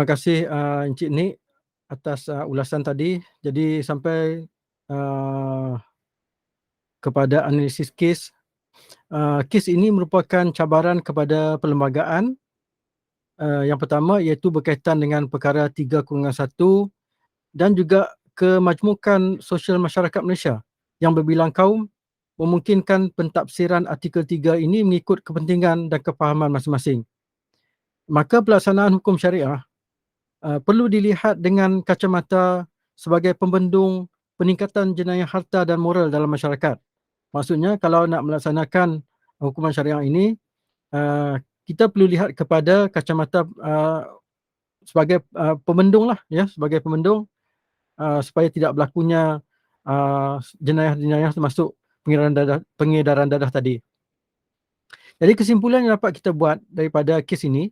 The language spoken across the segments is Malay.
Terima kasih Encik Nik atas ulasan tadi. Jadi sampai kepada analisis kes. Kes ini merupakan cabaran kepada perlembagaan. Yang pertama iaitu berkaitan dengan perkara 3/1 dan juga kemajmukan sosial masyarakat Malaysia yang berbilang kaum memungkinkan pentafsiran artikel 3 ini mengikut kepentingan dan kefahaman masing-masing. Maka pelaksanaan hukum syariah perlu dilihat dengan kacamata sebagai pembendung peningkatan jenayah harta dan moral dalam masyarakat. Maksudnya kalau nak melaksanakan hukuman syariah ini, kita perlu lihat kepada kacamata sebagai pembendung lah, ya, sebagai pembendung supaya tidak berlakunya jenayah-jenayah termasuk pengedaran dadah tadi. Jadi kesimpulan yang dapat kita buat daripada kes ini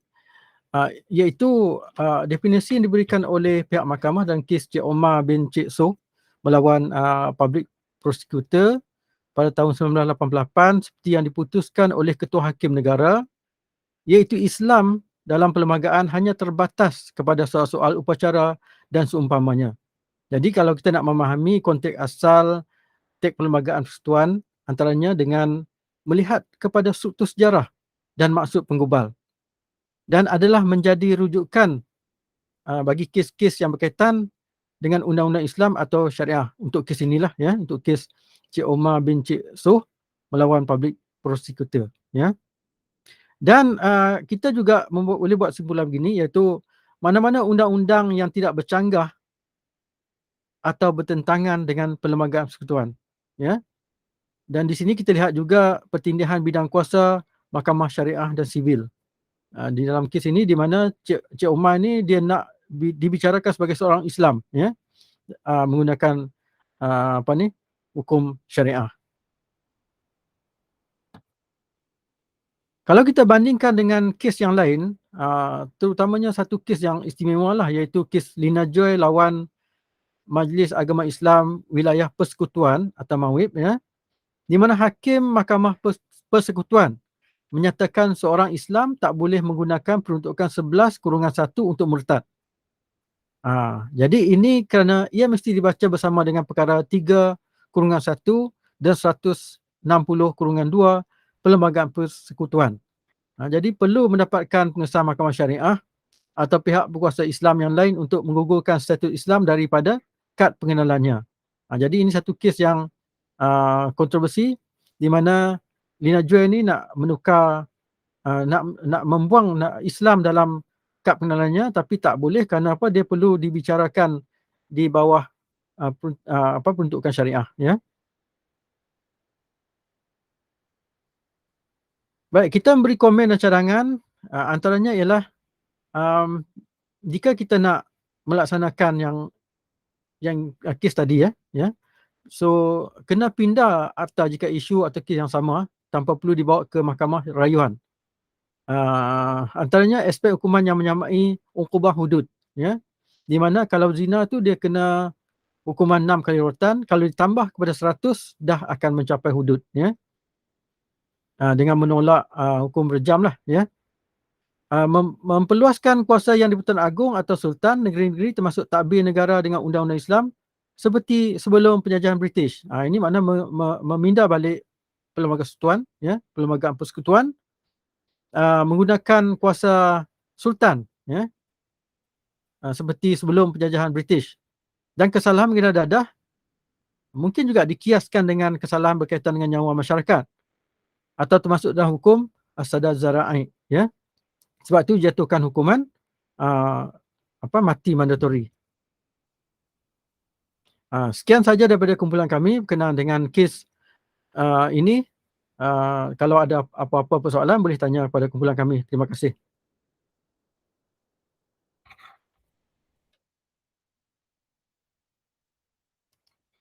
iaitu definisi yang diberikan oleh pihak mahkamah dalam kes Cik Omar bin Cik Soh melawan public prosecutor pada tahun 1988 seperti yang diputuskan oleh Ketua Hakim Negara, iaitu Islam dalam perlembagaan hanya terbatas kepada soal-soal upacara dan seumpamanya. Jadi kalau kita nak memahami konteks asal teks perlembagaan persekutuan antaranya dengan melihat kepada struktur sejarah dan maksud penggubal, dan adalah menjadi rujukan bagi kes-kes yang berkaitan dengan undang-undang Islam atau syariah. Untuk kes inilah, ya, untuk kes Cik Omar bin Cik Soh melawan public prosecutor, ya. Dan kita juga boleh buat kesimpulan begini, iaitu mana-mana undang-undang yang tidak bercanggah atau bertentangan dengan perlembagaan persekutuan, ya. Dan di sini kita lihat juga pertindihan bidang kuasa mahkamah syariah dan sivil. Di dalam kes ini di mana Cik Omar ni dia nak dibicarakan sebagai seorang Islam, ya, menggunakan hukum syariah. Kalau kita bandingkan dengan kes yang lain, terutamanya satu kes yang istimewa lah, iaitu kes Lina Joy lawan Majlis Agama Islam Wilayah Persekutuan atau MAWIP, ya, di mana Hakim Mahkamah Persekutuan menyatakan seorang Islam tak boleh menggunakan peruntukan 11/1 untuk murtad. Jadi ini kerana ia mesti dibaca bersama dengan perkara 3/1 dan 160/2 Perlembagaan Persekutuan. Jadi perlu mendapatkan pengesahan mahkamah syariah atau pihak berkuasa Islam yang lain untuk menggugurkan status Islam daripada kad pengenalannya. Jadi ini satu kes yang kontroversi di mana Lina Joy ni nak menukar, nak membuang Islam dalam kad pengenalannya, tapi tak boleh kerana apa? Dia perlu dibicarakan di bawah peruntukan syariah, ya. Baik, kita memberi komen dan cadangan, antaranya ialah jika kita nak melaksanakan yang kes tadi, ya, so kena pindah akta jika isu atau kes yang sama tanpa perlu dibawa ke mahkamah rayuan. Antaranya aspek hukuman yang menyamai uqubah hudud, ya, di mana kalau zina tu dia kena hukuman 6 kali rotan, kalau ditambah kepada 100 dah akan mencapai hudud, ya. Dengan menolak hukum rejam lah, ya. Memperluaskan kuasa yang di-Pertuan Agong atau Sultan negeri-negeri termasuk tadbir negara dengan undang-undang Islam seperti sebelum penjajahan British. Ini makna memindah balik perlembagaan persekutuan, ya, perlembagaan persekutuan menggunakan kuasa Sultan, ya, seperti sebelum penjajahan British. Dan kesalahan mengenai dadah mungkin juga dikiaskan dengan kesalahan berkaitan dengan nyawa masyarakat atau termasuk dalam hukum as-sadad zara'i, ya. Sebab itu jatuhkan hukuman mati mandatori. Sekian saja daripada kumpulan kami berkenaan dengan kes ini. Kalau ada apa-apa persoalan boleh tanya pada kumpulan kami. Terima kasih.